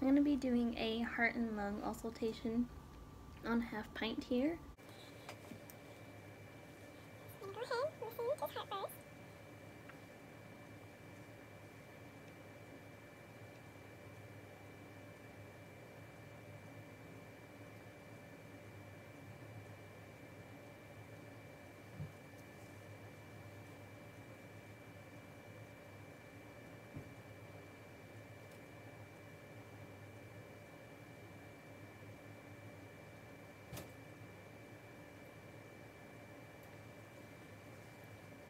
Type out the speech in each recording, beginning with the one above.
going to be doing a heart and lung auscultation on half pint here. I'm going to go ahead and listen to his heart first.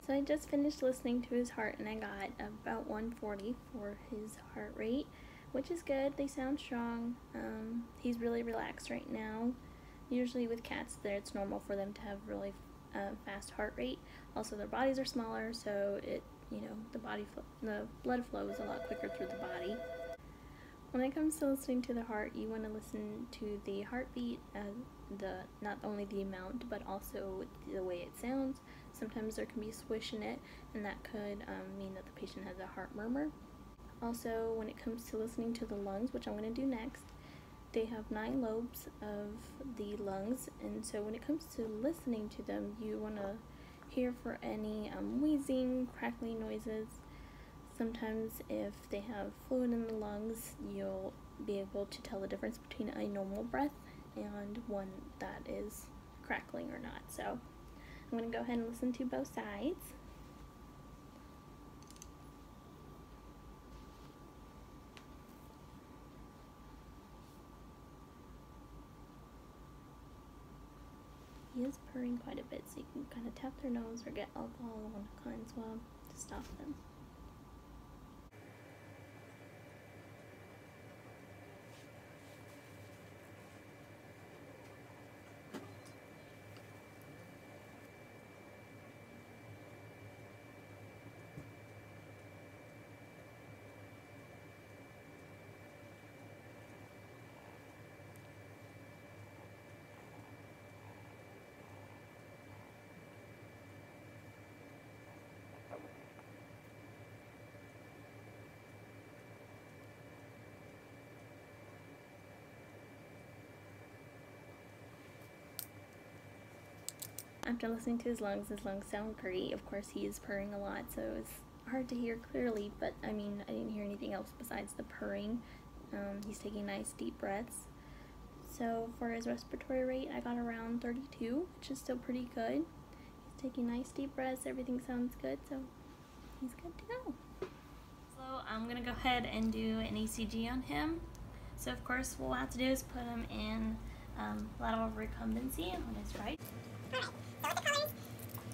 So I just finished listening to his heart and I got about 140 for his heart rate, which is good. They sound strong. He's really relaxed right now. Usually with cats it's normal for them to have really fast heart rate. Also their bodies are smaller, so the blood flows a lot quicker through the body. When it comes to listening to the heart, you want to listen to the heartbeat, not only the amount, but also the way it sounds. Sometimes there can be a swish in it, and that could mean that the patient has a heart murmur. Also, when it comes to listening to the lungs, which I'm going to do next, they have 9 lobes of the lungs, and so when it comes to listening to them, you want to hear for any wheezing, crackling noises. Sometimes if they have fluid in the lungs, you'll be able to tell the difference between a normal breath and one that is crackling or not. So I'm going to go ahead and listen to both sides. He is purring quite a bit, so you can kind of tap their nose or get alcohol on a cotton swab to stop them. After listening to his lungs sound great. Of course, he is purring a lot, so it's hard to hear clearly, but I didn't hear anything else besides the purring. He's taking nice deep breaths. So for his respiratory rate, I got around 32, which is still pretty good. He's taking nice deep breaths, everything sounds good, so he's good to go. So I'm going to go ahead and do an ECG on him. So of course, what we'll have to do is put him in lateral recumbency on his right. Alright, so with the colors,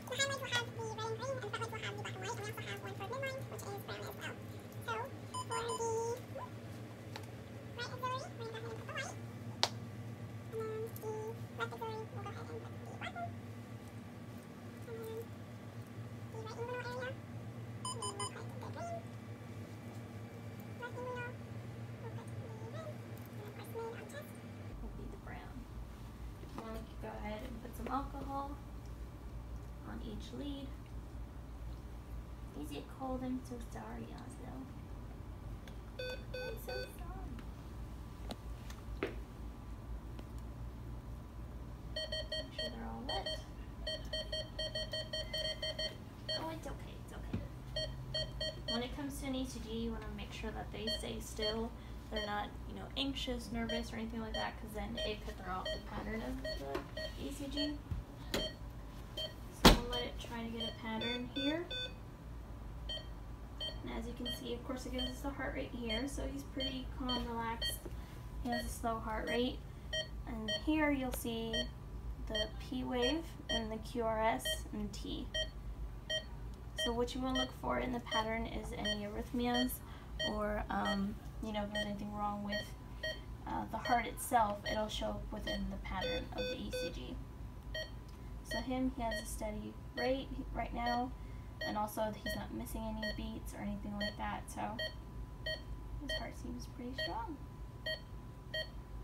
the highlights will have the red and green, and the spotlights will have the black and white, and we also have one for midline, which is brown as well. So, for the right axillary, we're going to go ahead and put the white, and then the left axillary, we'll go ahead and put the black one, and then the right inguinal area, we will put the green, left inguinal, we'll put the red, and of course mid on chest will be the brown. Now we can go ahead and put some alcohol on each lead. Is it cold? I'm so sorry, Oslo. I'm so sorry. Make sure they're all wet. Oh, it's okay, it's okay. When it comes to an ECG, you want to make sure that they stay still. They're not, anxious, nervous, or anything like that, because then it could throw off the pattern of the ECG. So we'll let it try to get a pattern here. And as you can see, of course, it gives us the heart rate here, so he's pretty calm, relaxed. He has a slow heart rate. And here you'll see the P wave and the QRS and T. So what you want to look for in the pattern is any arrhythmias or if there's anything wrong with the heart itself, it'll show up within the pattern of the ECG. So he has a steady rate right now, and also he's not missing any beats or anything like that, so his heart seems pretty strong.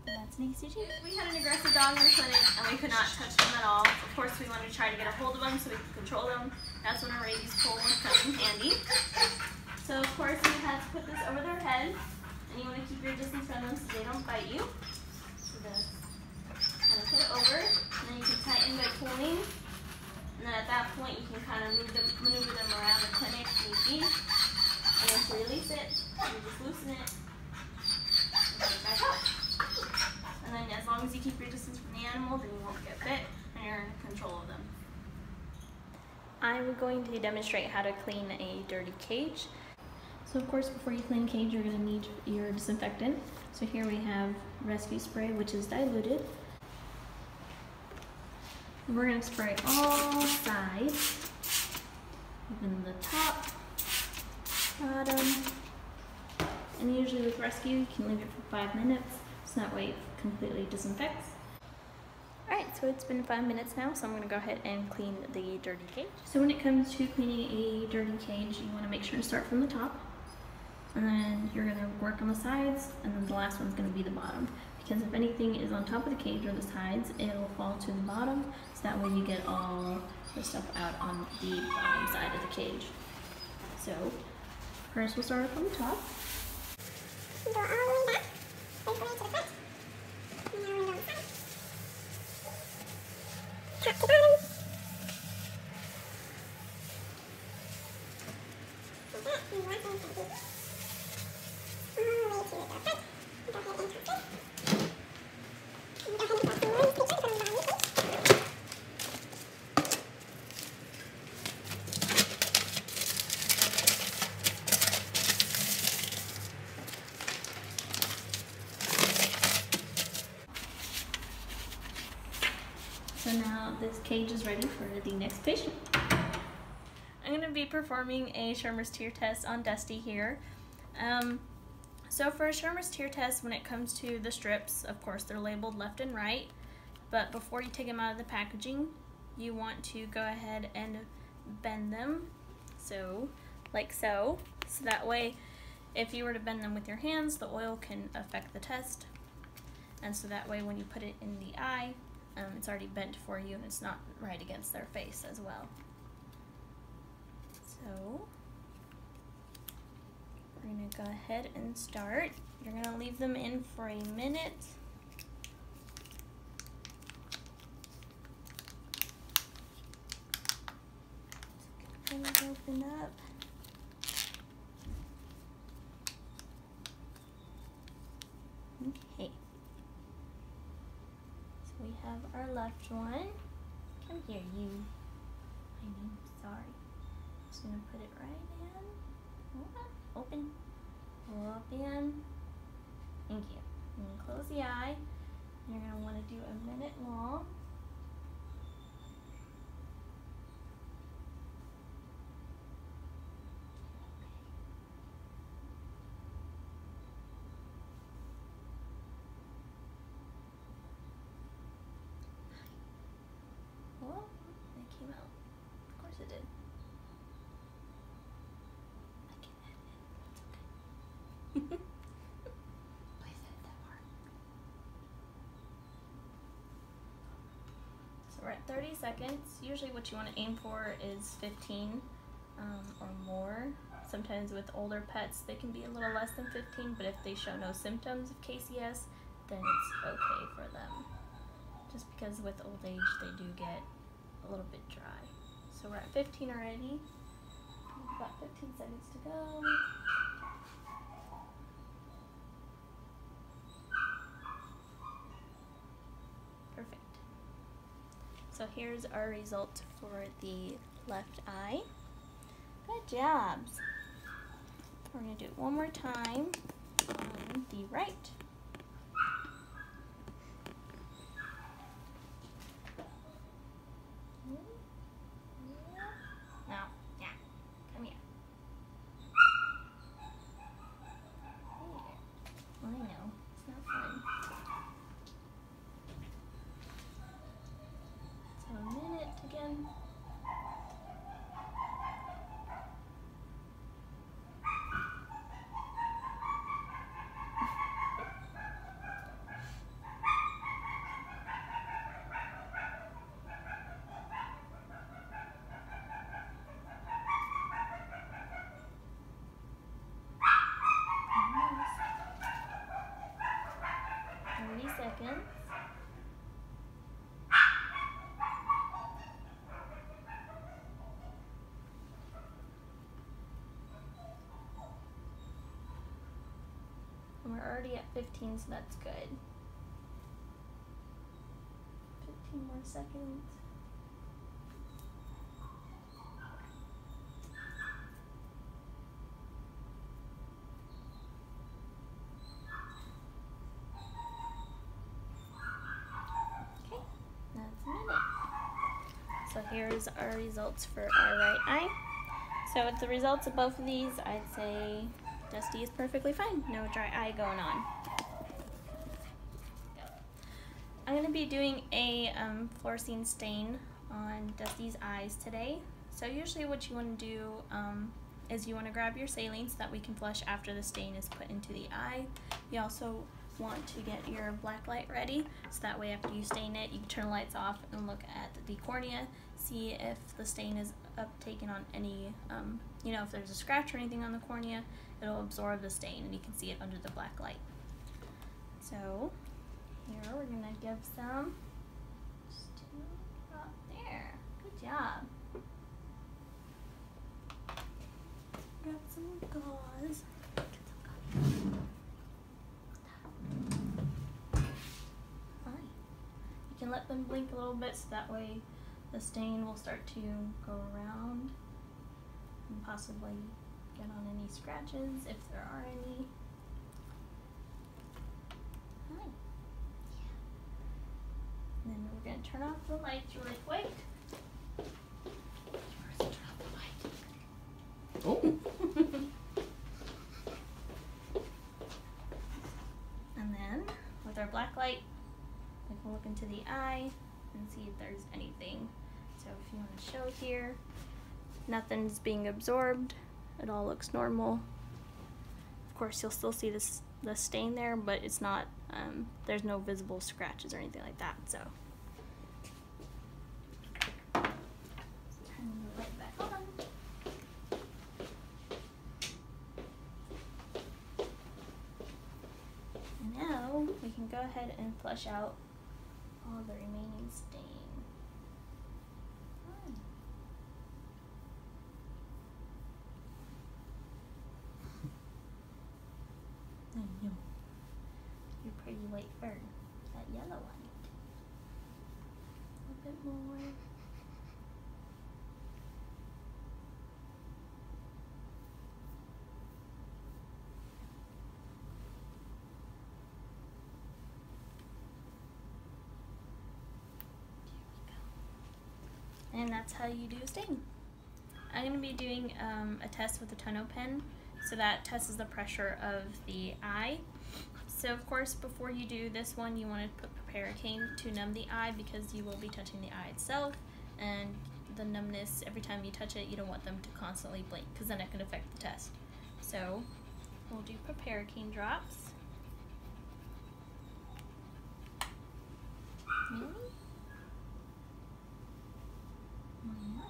And that's an ECG. We had an aggressive dog in the clinic and we could not touch them at all. Of course, we wanted to try to get a hold of them so we could control them. That's when our rabies pole would come in handy. So of course you have to put this over their head, and you want to keep your your distance from them so they don't bite you. So just kind of put it over, and then you can tighten by pulling. And then at that point, you can kind of maneuver them around the clinic if need be. And then to release it, you just loosen it and put it back up. And then as long as you keep your distance from the animal, then you won't get bit and you're in control of them. I'm going to demonstrate how to clean a dirty cage. So of course, before you clean a cage, you're going to need your disinfectant. So here we have rescue spray, which is diluted. And we're going to spray all sides, even the top, bottom, and usually with rescue, you can leave it for 5 minutes, so that way it completely disinfects. Alright, so it's been 5 minutes now, so I'm going to go ahead and clean the dirty cage. So when it comes to cleaning a dirty cage, you want to make sure to start from the top, and then you're going to work on the sides, and then the last one's going to be the bottom. Because if anything is on top of the cage or the sides, it'll fall to the bottom, so that way you get all the stuff out on the bottom side of the cage. So first we'll start from the top. Go all the way back, right way to the front. And now we're going to go inside. Top to bottom. Like that. And the last one's going to be all the way to the front. Go ahead and touch it. And go ahead and put some more in this picture to put on the bottom of the page. So now this cage is ready for the next patient. I'm going to be performing a Schirmer's tear test on Dusty here. So for a Schirmer's tear test, when it comes to the strips, of course they're labeled left and right, but before you take them out of the packaging, you want to go ahead and bend them, so like so. So that way, if you were to bend them with your hands, the oil can affect the test, and so that way when you put it in the eye, it's already bent for you and it's not right against their face as well. So we're going to go ahead and start. You're going to leave them in for a minute. Just get things open up. Okay. So we have our left one. Come here, you. I'm sorry. Just gonna put it right in. Open. Open. Thank you. I'm gonna close the eye. You're gonna want to do a minute long. Well, it came out. Of course it did. I can edit it. It's okay. Please edit that part. So we're at 30 seconds. Usually what you want to aim for is 15 or more. Sometimes with older pets they can be a little less than 15, but if they show no symptoms of KCS, then it's okay for them. Just because with old age they do get a little bit dry. So we're at 15 already. About 15 seconds to go. Perfect. So here's our result for the left eye. Good jobs. We're going to do it one more time on the right. Now, yeah, come here. I know, it's not fun. So a minute again. 30 seconds. And we're already at 15, so that's good. 15 more seconds. Okay, that's a minute. So here's our results for our right eye. So with the results of both of these, I'd say Dusty is perfectly fine. No dry eye going on. I'm going to be doing a fluorescein stain on Dusty's eyes today. So usually what you want to do is you want to grab your saline so that we can flush after the stain is put into the eye. You also want to get your black light ready so that way after you stain it, you can turn the lights off and look at the cornea, see if the stain is uptaken on any, you know, if there's a scratch or anything on the cornea, it'll absorb the stain and you can see it under the black light. So here we're gonna give some, just two drop there. Good job. Grab some gauze. Fine. You can let them blink a little bit so that way the stain will start to go around and possibly get on any scratches if there are any. Fine. And then we're going to turn off the lights really quick. Turn off the light. Oh. And then with our black light, we can look into the eye and see if there's anything. So if you want to show here, nothing's being absorbed. It all looks normal. Of course, you'll still see the stain there, but it's not, there's no visible scratches or anything like that, so. Turn the light back on. And now we can go ahead and flush out all the remaining stain. Your pretty white bird. That yellow one. A bit more. And that's how you do a stain. I'm going to be doing a test with a tonneau pen. So that tests the pressure of the eye. So of course, before you do this one, you want to put proparacaine to numb the eye because you will be touching the eye itself, and the numbness, every time you touch it, you don't want them to constantly blink because then it can affect the test. So we'll do proparacaine drops. Really? Yeah.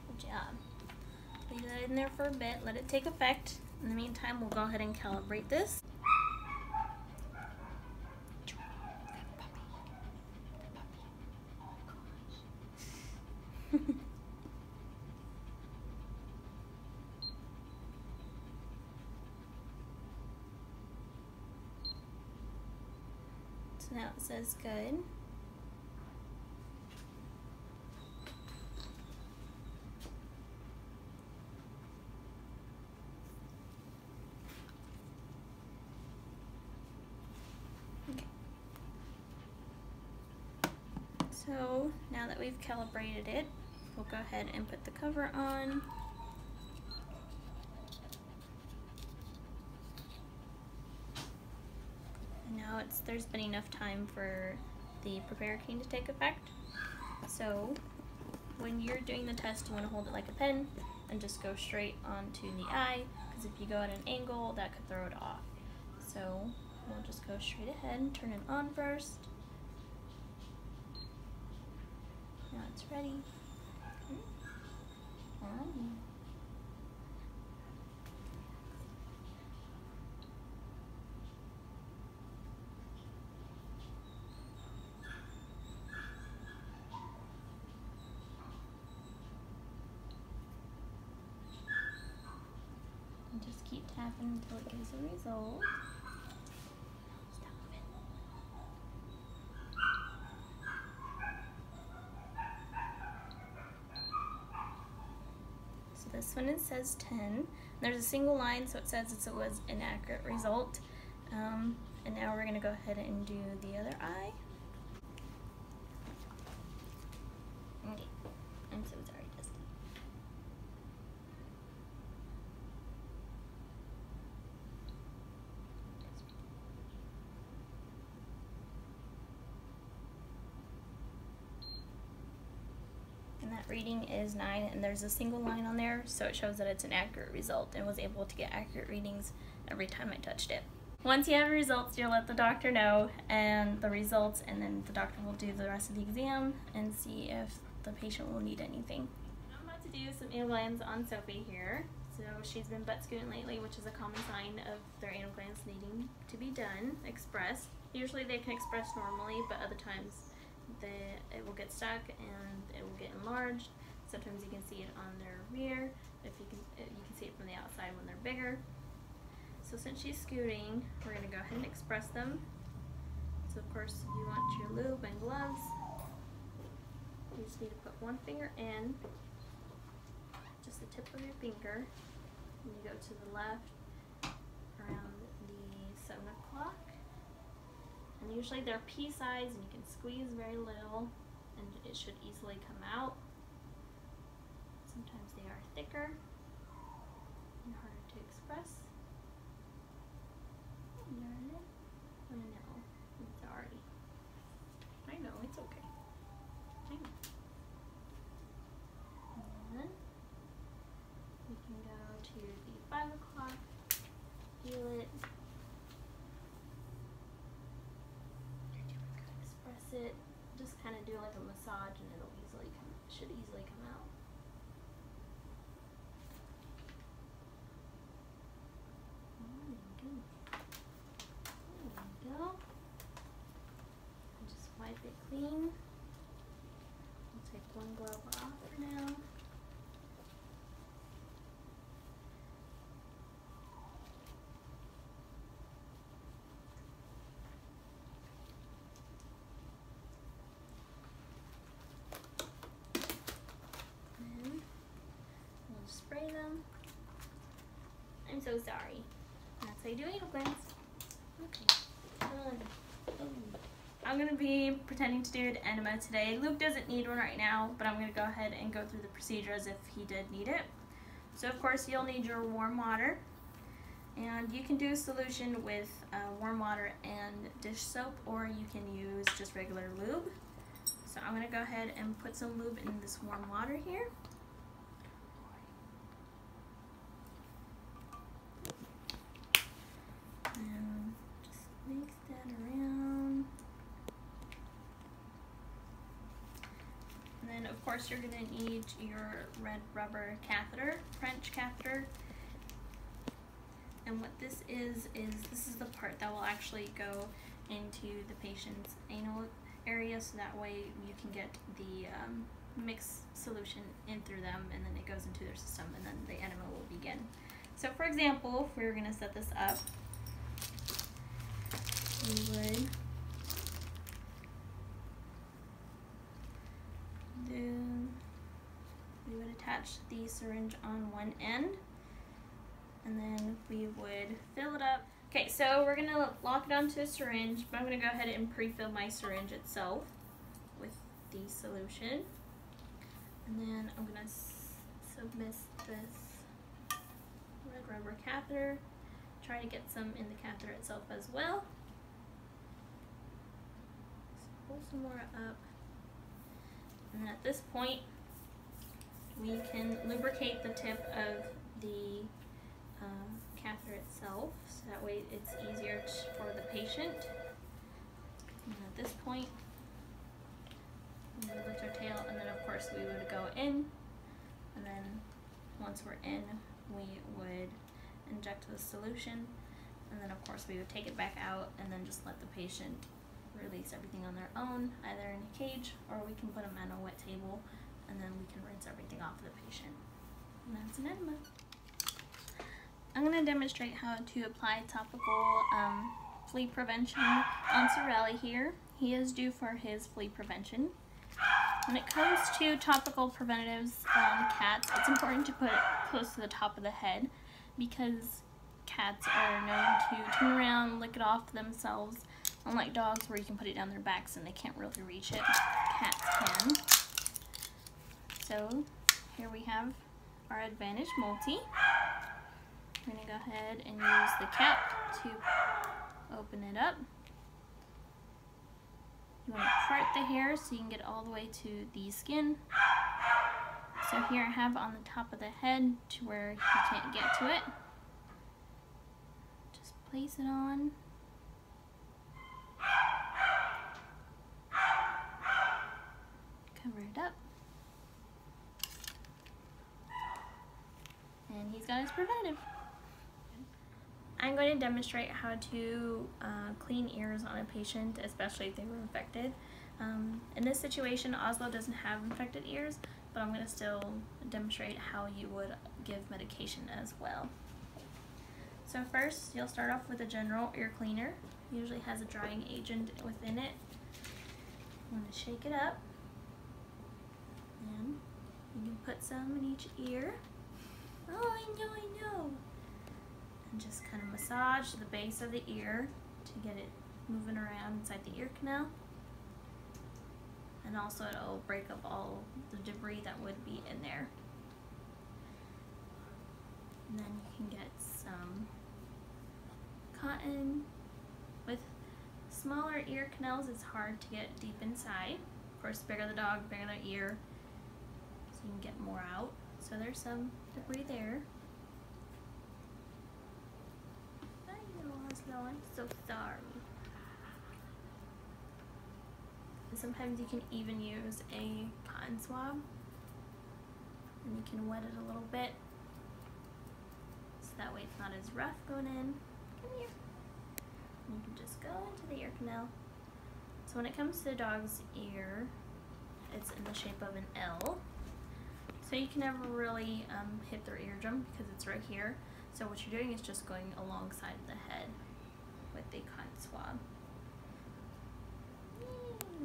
Good job. Leave that in there for a bit, let it take effect. In the meantime, we'll go ahead and calibrate this. So now it says good. So now that we've calibrated it, we'll go ahead and put the cover on. And now there's been enough time for the proparacaine to take effect. So when you're doing the test, you want to hold it like a pen and just go straight onto the eye, because if you go at an angle, that could throw it off. So we'll just go straight ahead and turn it on first. Now it's ready. And just keep tapping until it gives a result. Stop moving. So this one, it says 10. There's a single line, so it says it was an accurate result. And now we're gonna go ahead and do the other eye. Okay, I'm so sorry, Dusty. And that reading is 9, and there's a single line on there, so it shows that it's an accurate result and was able to get accurate readings every time I touched it. Once you have results, you'll let the doctor know and the results, and then the doctor will do the rest of the exam and see if the patient will need anything. I'm about to do some anal glands on Sophie here. So she's been butt scooting lately, which is a common sign of their anal glands needing to be done, expressed. Usually they can express normally, but other times it will get stuck and it will get enlarged. Sometimes you can see it on their rear. You can see it from the outside when they're bigger. So since she's scooting, we're going to go ahead and express them. So of course you want your lube and gloves. You just need to put one finger in, just the tip of your finger, and you go to the left around the 7 o'clock. And usually they're pea size and you can squeeze very little and it should easily come out. Sometimes they are thicker and harder to express. Darn it. I know. It's already. I know, it's okay. I know. And then we can go to the 5 o'clock, feel it. Express it. Just kind of do like a massage and it'll should easily come out. Just wipe it clean. I'll take one glove off for now. And we'll spray them. I'm so sorry. That's how you do anal glands. Okay. I'm going to be pretending to do an enema today. Luke doesn't need one right now, but I'm going to go ahead and go through the procedure as if he did need it. So of course you'll need your warm water, and you can do a solution with warm water and dish soap, or you can use just regular lube. So I'm going to go ahead and put some lube in this warm water here. And just mix that around. And then of course you're going to need your red rubber catheter, French catheter. And what this is this is the part that will actually go into the patient's anal area, so that way you can get the mixed solution in through them, and then it goes into their system, and then the enema will begin. So for example, if we were going to set this up, we would attach the syringe on one end, and then we would fill it up. Okay, so we're gonna lock it onto a syringe, but I'm gonna go ahead and pre-fill my syringe itself with the solution. And then I'm gonna submit this red rubber catheter. Try to get some in the catheter itself as well. So pull some more up. And at this point, we can lubricate the tip of the catheter itself, so that way it's easier for the patient. And at this point, we would lift our tail, and then of course we would go in, and then once we're in, we would inject the solution, and then of course we would take it back out and then just let the patient release everything on their own, either in a cage or we can put them on a wet table, and then we can rinse everything off of the patient. And that's an enema. I'm going to demonstrate how to apply topical flea prevention on Sorelli here. He is due for his flea prevention. When it comes to topical preventatives on cats, it's important to put it close to the top of the head because cats are known to turn around, lick it off themselves, unlike dogs where you can put it down their backs and they can't really reach it. Cats can. So here we have our Advantage Multi. We're going to go ahead and use the cap to open it up. You want to part the hair so you can get all the way to the skin. So here I have on the top of the head to where you can't get to it. Just place it on. Cover it up. And he's got his preventative. I'm going to demonstrate how to clean ears on a patient, especially if they were infected. In this situation, Oslo doesn't have infected ears, but I'm going to still demonstrate how you would give medication as well. So first, you'll start off with a general ear cleaner. It usually has a drying agent within it. You want to shake it up, and you can put some in each ear. Oh, I know. And just kind of massage the base of the ear to get it moving around inside the ear canal. And also it'll break up all the debris that would be in there. And then you can get some cotton. With smaller ear canals, it's hard to get deep inside. Of course, bigger the dog, bigger the ear, so you can get more out. So there's some debris there. I'm so sorry. And sometimes you can even use a cotton swab and you can wet it a little bit so that way it's not as rough going in. Come here. And you can just go into the ear canal. So when it comes to the dog's ear, it's in the shape of an L. So you can never really hit their eardrum because it's right here. So what you're doing is just going alongside the head with the cotton swab.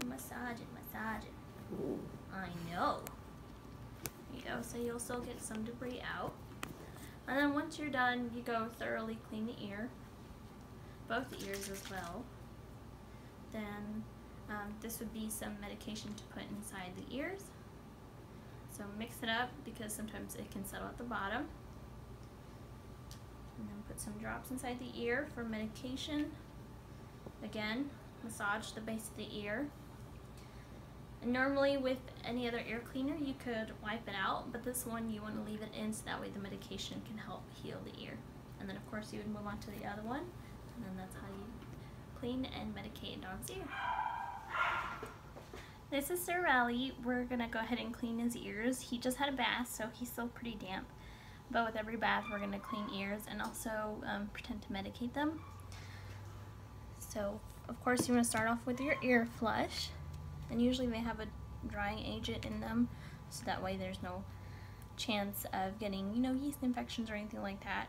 Massage it. I know. There you go. So you'll still get some debris out. And then once you're done, you go thoroughly clean the ear, both the ears as well. Then this would be some medication to put inside the ears. So mix it up because sometimes it can settle at the bottom. And then put some drops inside the ear for medication. Again, massage the base of the ear. And normally with any other ear cleaner you could wipe it out, but this one you want to leave it in so that way the medication can help heal the ear. And then of course you would move on to the other one, and then that's how you clean and medicate a dog's ear. This is Sorelli. We're gonna go ahead and clean his ears. He just had a bath, so he's still pretty damp. But with every bath, we're gonna clean ears and also pretend to medicate them. So, of course, you wanna start off with your ear flush. And usually they have a drying agent in them, so that way there's no chance of getting, yeast infections or anything like that.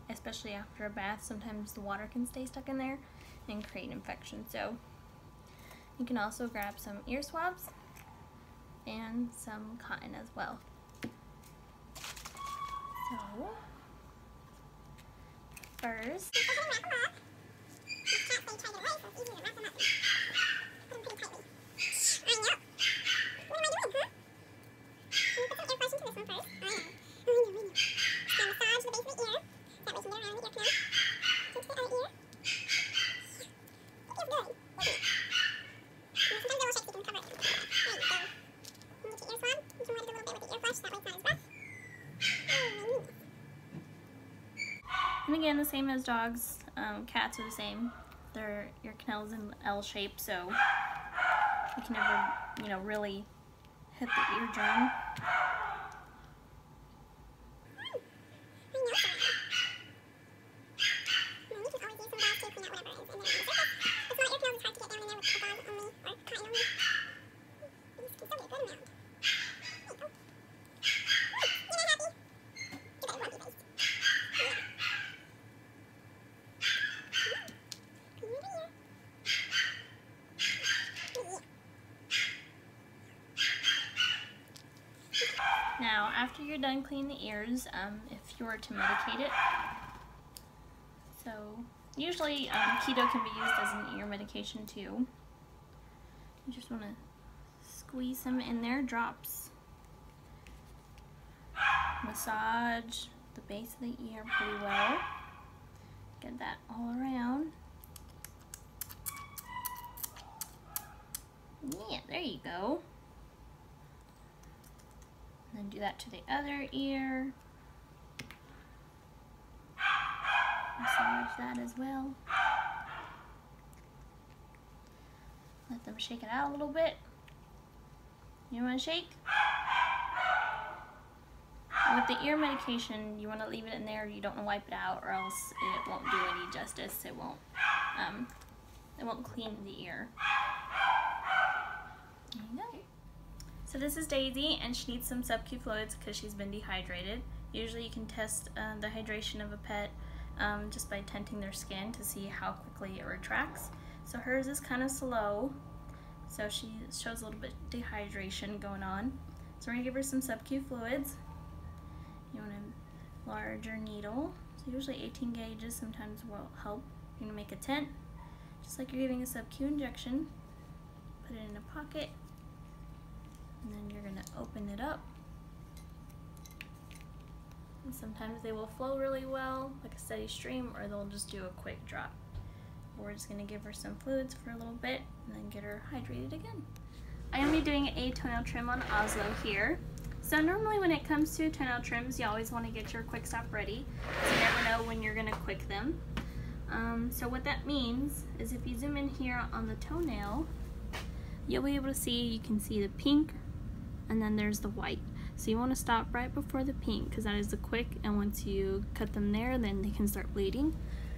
Especially after a bath, sometimes the water can stay stuck in there and create an infection. So, you can also grab some ear swabs and some cotton as well. So, first, and again, the same as dogs, cats are the same. Their ear canal is in L shape, so you can never, really hit the eardrum. after you're done cleaning the ears, if you were to medicate it. So usually keto can be used as an ear medication too. You just want to squeeze some in there, drops. Massage the base of the ear pretty well. Get that all around. Yeah, there you go. And then do that to the other ear. Massage that as well. Let them shake it out a little bit. You want to shake? With the ear medication, you want to leave it in there. You don't want to wipe it out, or else it won't do any justice. It won't clean the ear. There you go. So this is Daisy, and she needs some sub-Q fluids because she's been dehydrated. Usually you can test the hydration of a pet just by tenting their skin to see how quickly it retracts. So hers is kind of slow, so she shows a little bit of dehydration going on. So we're going to give her some sub-Q fluids. You want a larger needle, so usually 18 gauges sometimes will help. You're going to make a tent, just like you're giving a sub-Q injection. Put it in a pocket, and then you're going to open it up. And sometimes they will flow really well, like a steady stream, or they'll just do a quick drop. We're just going to give her some fluids for a little bit, and then get her hydrated again. I am doing a toenail trim on Oslo here. So normally when it comes to toenail trims, you always want to get your quick stop ready, so you never know when you're going to quick them. So what that means is if you zoom in here on the toenail, you'll be able to see, you can see the pink, and then there's the white. So you want to stop right before the pink, because that is the quick, and once you cut them there, then they can start bleeding,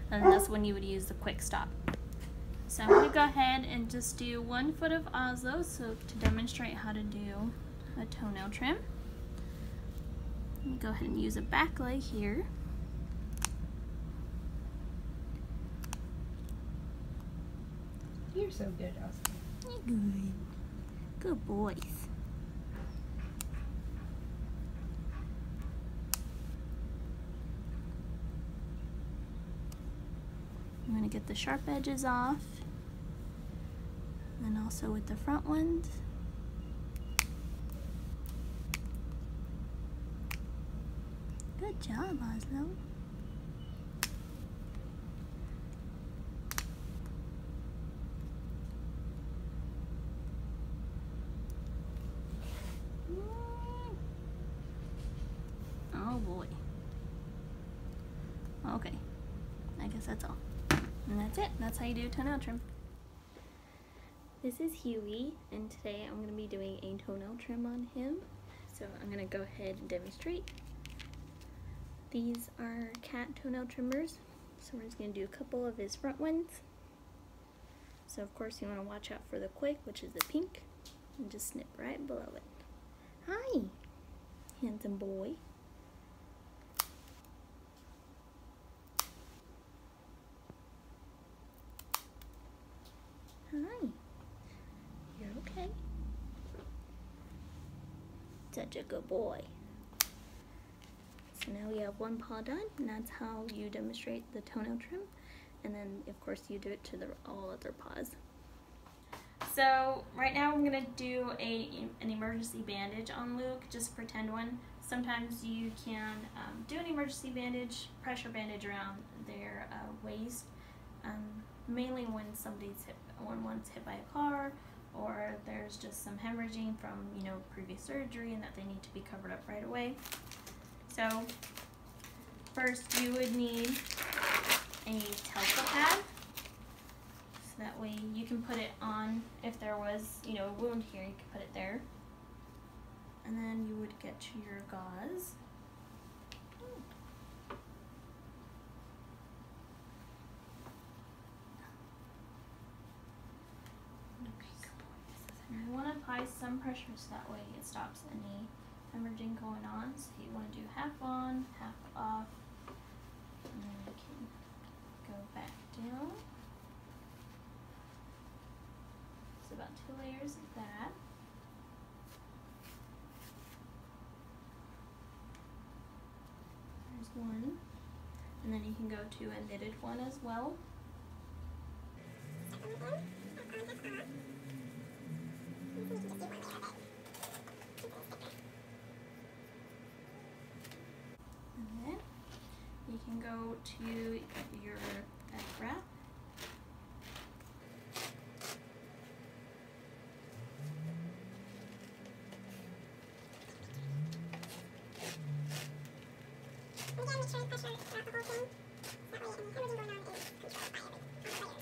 and that's when you would use the quick stop. So I'm going to go ahead and just do 1 foot of Oslo, so to demonstrate how to do a toenail trim. Let me go ahead and use a back leg here. You're so good, Oscar. Good. Good boys. I'm going to get the sharp edges off, and also with the front ones. Good job, Oslo. Oh boy. Okay, I guess that's all. And that's it. That's how you do a toenail trim. This is Huey, and today I'm going to be doing a toenail trim on him. So I'm going to go ahead and demonstrate. These are cat toenail trimmers. So we're just going to do a couple of his front ones. So of course you want to watch out for the quick, which is the pink, and just snip right below it. Hi, handsome boy. Hi. You're okay. Such a good boy. So now we have one paw done, and that's how you demonstrate the toenail trim. And then, of course, you do it to all other paws. So right now I'm gonna do an emergency bandage on Luke, just a pretend one. Sometimes you can do an emergency bandage, pressure bandage around their waist, mainly when one's hit by a car, or there's just some hemorrhaging from previous surgery and that they need to be covered up right away. So first you would need a Telfa pad. So that way you can put it on if there was, a wound here, you can put it there. And then you would get your gauze. And you want to apply some pressure so that way it stops any hemorrhaging going on. So you want to do half on, half off, and then you can go back down. So about 2 layers of that. one. And then you can go to a knitted one as well. And then you can go to your back wrap. Again, make sure you pressure throughout the whole thing. That way any hemorrhaging going on is controlled by all the players.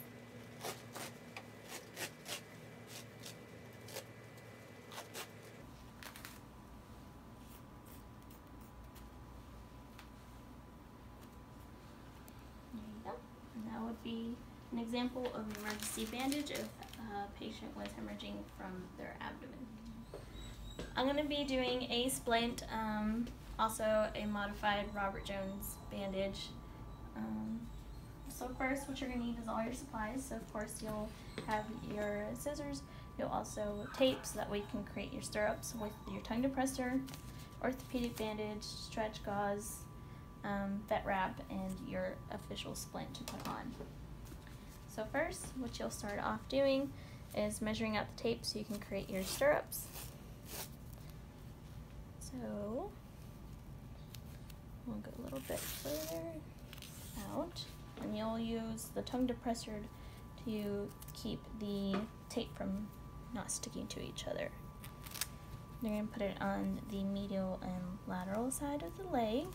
There you go. And that would be an example of an emergency bandage if a patient was hemorrhaging from their abdomen. I'm going to be doing a splint, also a modified Robert Jones bandage. So first what you're going to need is all your supplies. So of course you'll have your scissors, you'll also tape so that way you can create your stirrups with your tongue depressor, orthopedic bandage, stretch gauze, vet wrap, and your official splint to put on. So first what you'll start off doing is measuring out the tape so you can create your stirrups. So we'll go a little bit further out, and you'll use the tongue depressor to keep the tape from not sticking to each other. You're going to put it on the medial and lateral side of the leg.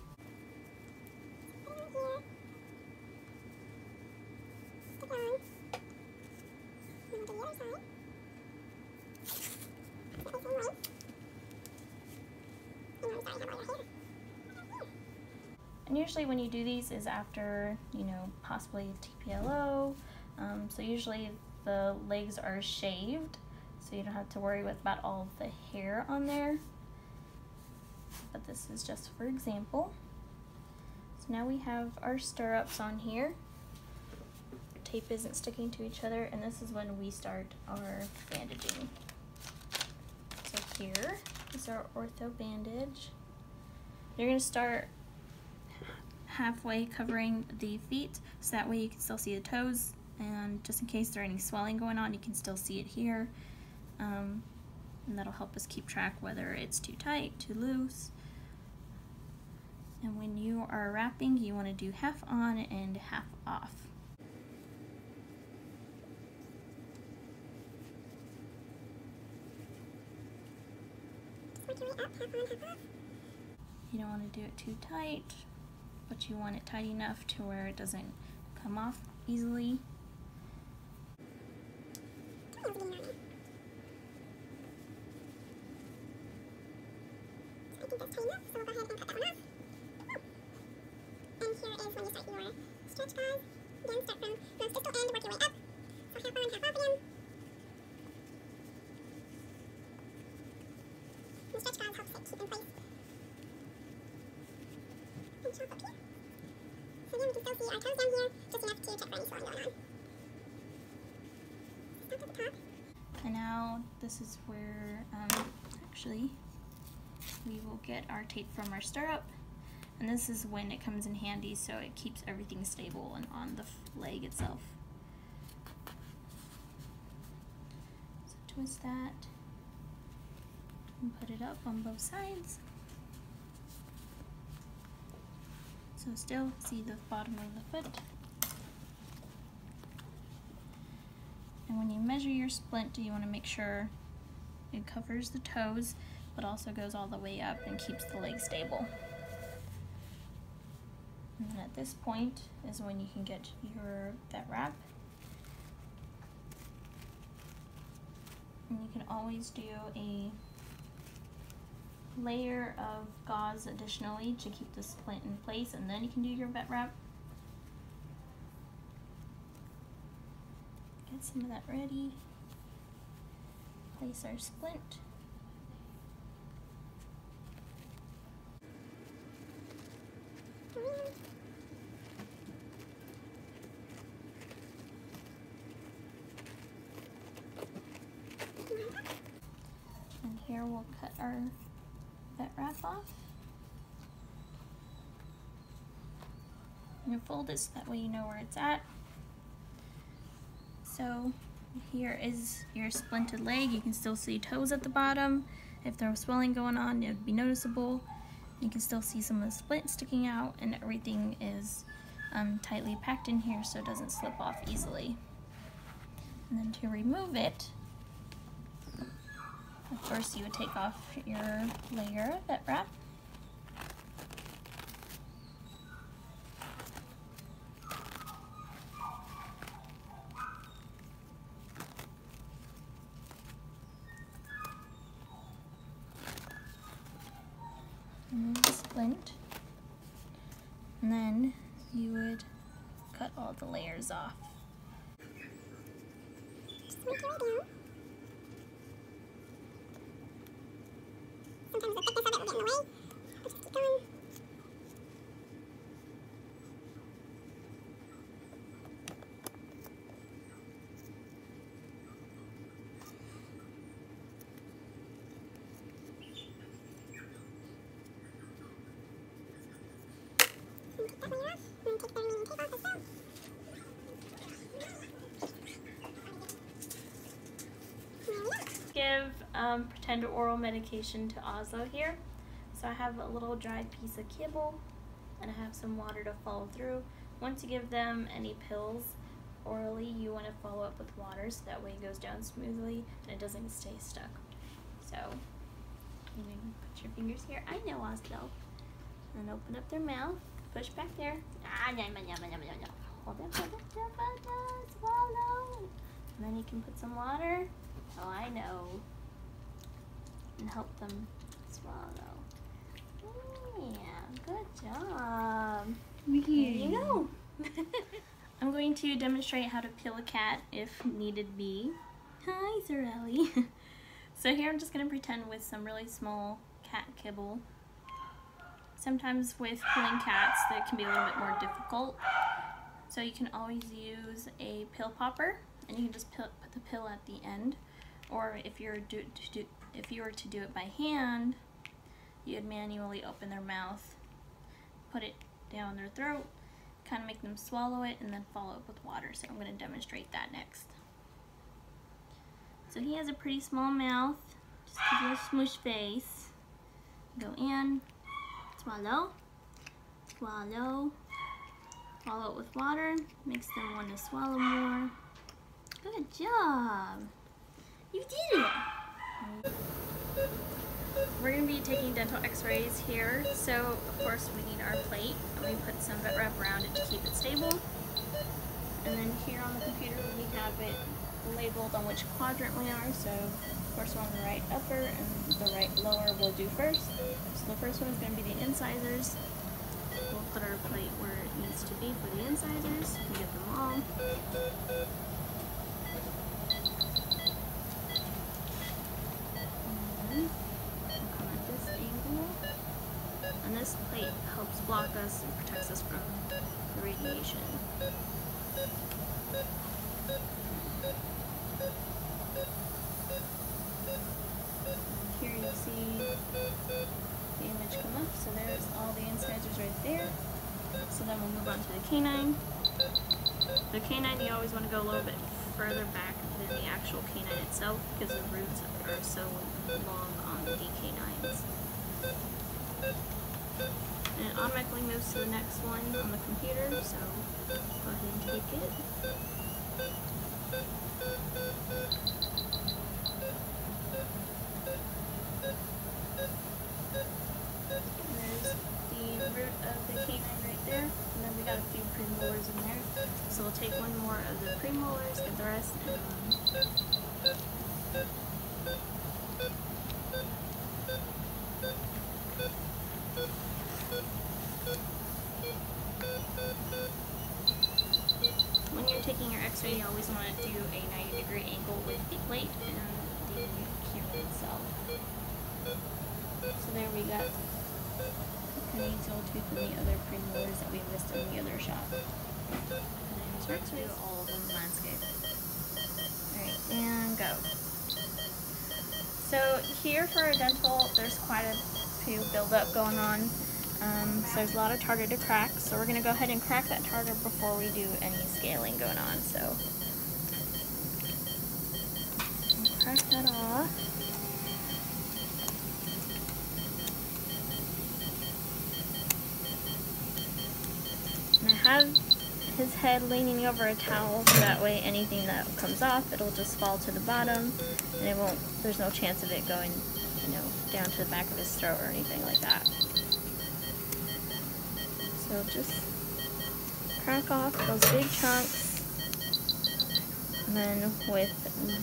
And usually when you do these is after, possibly TPLO. So usually the legs are shaved, so you don't have to worry about all the hair on there. But this is just for example. So now we have our stirrups on here. Tape isn't sticking to each other, and this is when we start our bandaging. So here is our ortho bandage. You're going to start halfway covering the feet, so that way you can still see the toes, and just in case there's any swelling going on, you can still see it here. And that'll help us keep track whether it's too tight, too loose. And when you are wrapping, you want to do half on and half off. You don't want to do it too tight, but you want it tight enough to where it doesn't come off easily. I think that's tight enough, so we'll go ahead and cut that one off. And here is when you start your stretch gauze. Again, start from most distal end, work your way up. So half on, half off again. The stretch gauze helps it keep in place. And chop up here. So again, we can still see our toes down here, just enough to check for any swelling going on. Start at the top. And now this is where actually we will get our tape from our stirrup, and this is when it comes in handy, so it keeps everything stable and on the leg itself. So twist that and put it up on both sides. So still see the bottom of the foot. And when you measure your splint, you want to make sure it covers the toes, but also goes all the way up and keeps the leg stable. And then at this point is when you can get your vet wrap. And you can always do a layer of gauze additionally to keep the splint in place, and then you can do your vet wrap. Get some of that ready. Place our splint. And here we'll cut our vet wrap off. You fold this so that way you know where it's at. So here is your splinted leg. You can still see toes at the bottom. If there was swelling going on, it would be noticeable. You can still see some of the splint sticking out, and everything is tightly packed in here so it doesn't slip off easily. And then to remove it, first you would take off your layer of vet wrap. Remove the splint, and then you would cut all the layers off. Just make your way down. Sometimes the thickness of it will get in the way, but just keep going. Keep that layer off, and take the remaining tape off as well. Give pretend oral medication to Oslo here. So I have a little dried piece of kibble, and I have some water to follow through. Once you give them any pills orally, you want to follow up with water so that way it goes down smoothly and it doesn't stay stuck. So you can put your fingers here. I know, Oslo. And open up their mouth. Push back there. Hold it, swallow. And then you can put some water. Oh, I know. And help them swallow. Yeah, good job. Here you go. I'm going to demonstrate how to peel a cat if needed be. Hi, Sorelli. So here I'm just going to pretend with some really small cat kibble. Sometimes with peeling cats that can be a little bit more difficult. So you can always use a pill popper, and you can just put the pill at the end. Or if you were to do it by hand, you'd manually open their mouth, put it down their throat, kind of make them swallow it, and then follow up with water. So I'm going to demonstrate that next. So he has a pretty small mouth, just a little smush face. Go in, swallow, swallow, follow it with water, makes them want to swallow more. Good job! You did it! We're going to be taking dental x-rays here, so of course we need our plate, and we put some vet wrap around it to keep it stable. And then here on the computer we have it labeled on which quadrant we are, so of course we're on the right upper and the right lower we'll do first. So the first one is going to be the incisors. We'll put our plate where it needs to be for the incisors. We get them all. And this plate helps block us and protects us from the radiation. Here you'll see the image come up, so there's all the incisors right there. So then we'll move on to the canine. The canine, you always want to go a little bit further back than the actual canine itself because the roots are so long on the canines. And it automatically moves to the next one on the computer, so go ahead and take it. There's the root of the canine right there, and then we got a few premolars in there. So we'll take one more of the premolars, get the rest, and when you're taking your x-ray, you always want to do a 90-degree angle with the plate and the camera itself. So there we got the canadial tooth and the other premolars that we missed in the other shot. And there's our x-rays. All of them landscape. Alright, and go. So here for a dental, there's quite a few build-up going on. So there's a lot of tartar to crack, so we're going to go ahead and crack that tartar before we do any scaling going on. So we'll crack that off. And I have his head leaning over a towel, so that way anything that comes off, it'll just fall to the bottom, and it won't, there's no chance of it going, you know, down to the back of his throat or anything like that. So just crack off those big chunks, and then with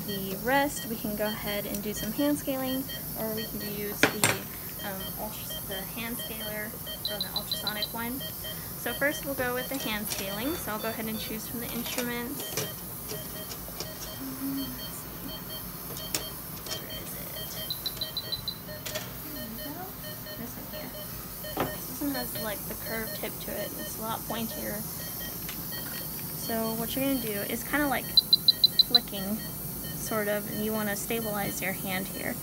the rest we can go ahead and do some hand scaling, or we can use the hand scaler from the ultrasonic one. So first we'll go with the hand scaling, so I'll go ahead and choose from the instruments. Where is it? There we go. This one here. This one has like the curved tip to it. It's a lot pointier. So what you're going to do is kind of like flicking, sort of, and you want to stabilize your hand here.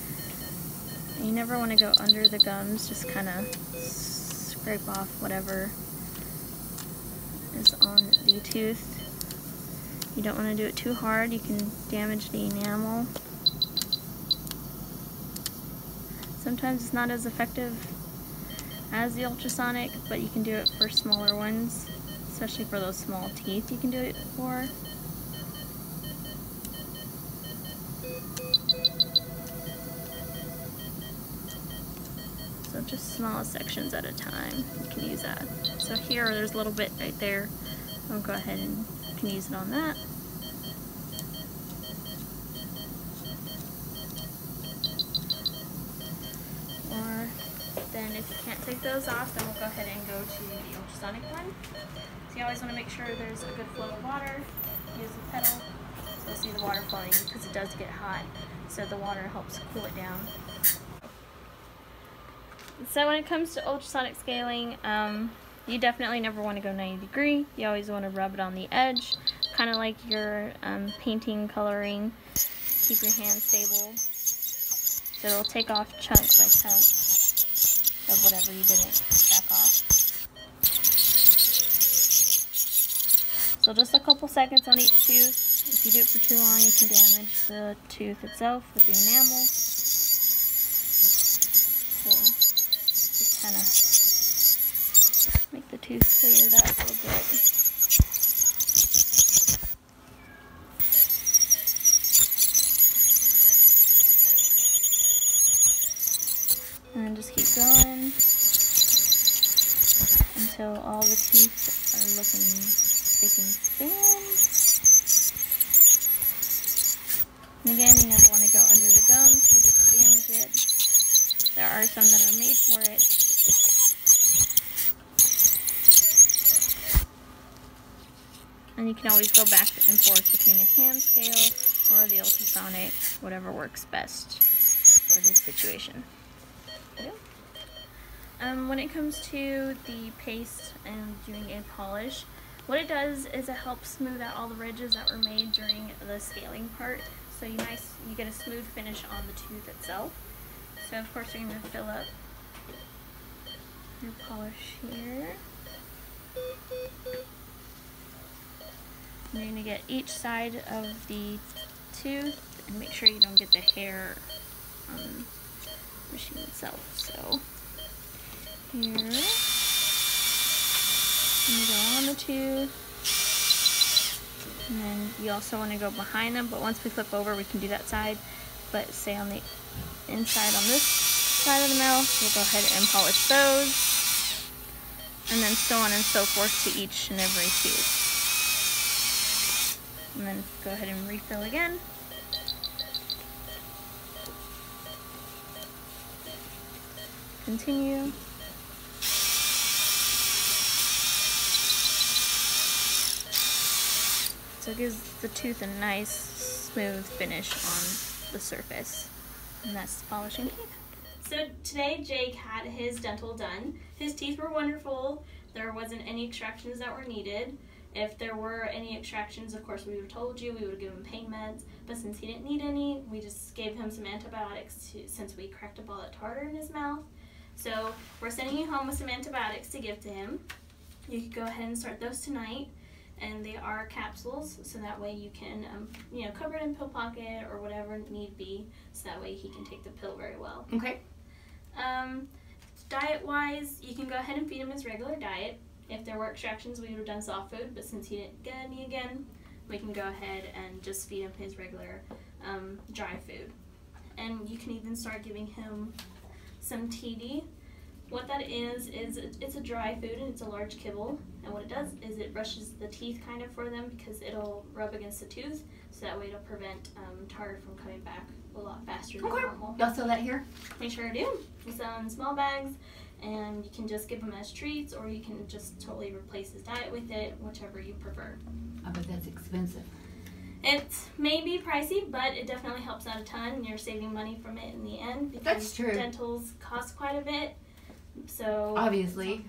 And you never want to go under the gums, just kind of scrape off whatever is on the tooth. You don't want to do it too hard, you can damage the enamel. Sometimes it's not as effective as the ultrasonic, but you can do it for smaller ones, especially for those small teeth you can do it for. So just small sections at a time, you can use that. So here, there's a little bit right there. I'll go ahead and you can use it on that. Or then if you can't take those off, then we'll go ahead and go to the ultrasonic one. So you always want to make sure there's a good flow of water. Use the pedal. So you'll see the water flowing because it does get hot. So the water helps cool it down. So when it comes to ultrasonic scaling, you definitely never want to go 90 degree. You always want to rub it on the edge, kind of like you're painting, coloring. Keep your hand stable. So it'll take off chunk by chunk of whatever you didn't back off. So just a couple seconds on each tooth. If you do it for too long, you can damage the tooth itself with the enamel. So kind of make the tooth cleared up a bit. And then just keep going until all the teeth are looking thick and thin. And again, you never want to go under the gums because it can damage it. There are some that are made for it. And you can always go back and forth between the hand scale or the ultrasonic, whatever works best for this situation. When it comes to the paste and doing a polish, what it does is it helps smooth out all the ridges that were made during the scaling part. So you get a smooth finish on the tooth itself. So of course you're going to fill up your polish here. And you're going to get each side of the tooth and make sure you don't get the hair on the machine itself. So here, and you go on the tooth, and then you also want to go behind them, but once we flip over we can do that side, but say on the inside on this side of the mouth, we'll go ahead and polish those, and then so on and so forth to each and every tooth. And then go ahead and refill again. Continue. So it gives the tooth a nice smooth finish on the surface. And that's polishing teeth. So today Jake had his dental done. His teeth were wonderful. There wasn't any extractions that were needed. If there were any extractions, of course we would have told you, we would have given him pain meds, but since he didn't need any, we just gave him some antibiotics since we cracked up all that tartar in his mouth. So we're sending you home with some antibiotics to give to him. You can go ahead and start those tonight, and they are capsules, so that way you can, cover it in pill pocket or whatever need be, so that way he can take the pill very well. Okay. Diet-wise, you can go ahead and feed him his regular diet. If there were extractions, we would have done soft food, but since he didn't get any again, we can go ahead and just feed him his regular dry food. And you can even start giving him some TD. What that is it's a dry food and it's a large kibble, and what it does is it brushes the teeth kind of for them because it'll rub against the tooth, so that way it'll prevent tartar from coming back a lot faster than normal. Y'all sell that here? We sure do. We sell in small bags, and you can just give them as treats, or you can just totally replace his diet with it, whichever you prefer. I bet that's expensive. It may be pricey, but it definitely helps out a ton, and you're saving money from it in the end because That's true. dentals cost quite a bit. So Obviously.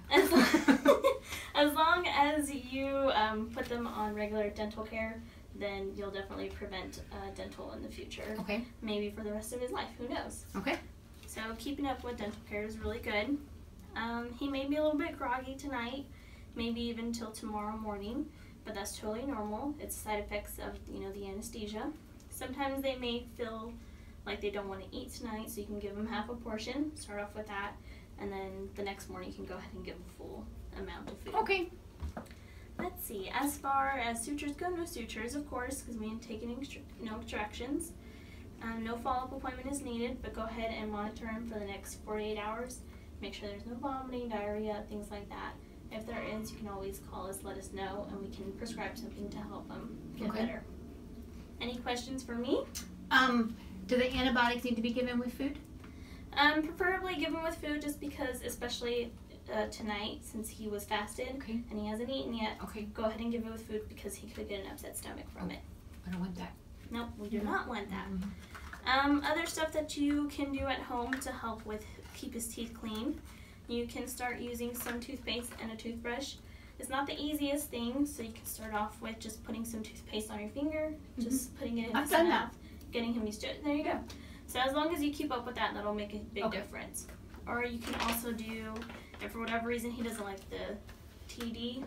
as long as you put them on regular dental care, then you'll definitely prevent dental in the future. Okay. Maybe for the rest of his life, who knows? Okay. So keeping up with dental care is really good. He may be a little bit groggy tonight, maybe even till tomorrow morning, but that's totally normal. It's side effects of the anesthesia. Sometimes they may feel like they don't want to eat tonight, so you can give them half a portion. Start off with that, and then the next morning you can go ahead and give a full amount of food. Okay. Let's see. As far as sutures go, no sutures, of course, because we ain't taking no extractions. No follow-up appointment is needed, but go ahead and monitor him for the next 48 hours. Make sure there's no vomiting, diarrhea, things like that. If there is, you can always call us, let us know, and we can prescribe something to help him get better. Any questions for me? Do the antibiotics need to be given with food? Preferably give him with food, just because, especially tonight, since he was fasted and he hasn't eaten yet. Okay. Go ahead and give it with food because he could get an upset stomach from it. I don't want that. Nope, we do not want that. Other stuff that you can do at home to help with keep his teeth clean. You can start using some toothpaste and a toothbrush. It's not the easiest thing, so you can start off with just putting some toothpaste on your finger, just putting it in his mouth, getting him used to it. There you go. So as long as you keep up with that, that'll make a big difference. Or you can also do, if for whatever reason he doesn't like the TD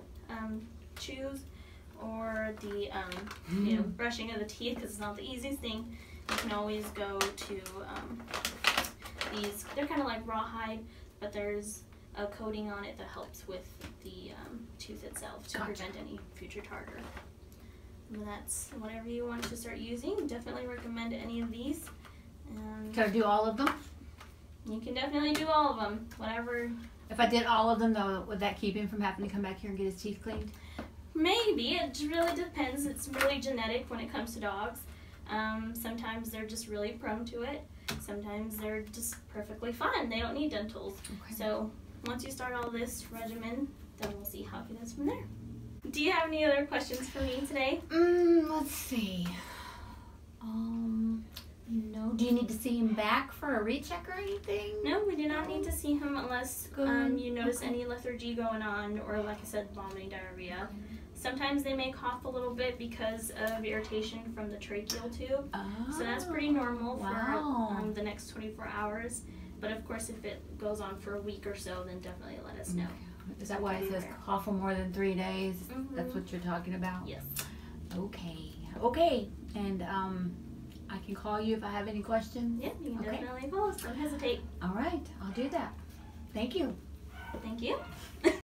chews, or the brushing of the teeth, because it's not the easiest thing, you can always go to these. They're kind of like rawhide, but there's a coating on it that helps with the tooth itself to prevent any future tartar. And that's whatever you want to start using. Definitely recommend any of these. Can I do all of them? You can definitely do all of them. Whatever. If I did all of them, though, would that keep him from having to come back here and get his teeth cleaned? Maybe. It really depends. It's really genetic when it comes to dogs. Sometimes they're just really prone to it. Sometimes they're just perfectly fine. They don't need dentals. Okay. So once you start all this regimen, then we'll see how he does from there. Do you have any other questions for me today? Let's see. No. Do you need to see him back for a recheck or anything? No, we do not need to see him unless you notice any lethargy going on, or like I said, vomiting, diarrhea. Sometimes they may cough a little bit because of irritation from the tracheal tube. So that's pretty normal for the next 24 hours. But of course, if it goes on for a week or so, then definitely let us know. Is that why it says cough for more than 3 days? That's what you're talking about? Yes. Okay. Okay. And I can call you if I have any questions? Yeah, you can definitely call us. Don't hesitate. All right. I'll do that. Thank you. Thank you.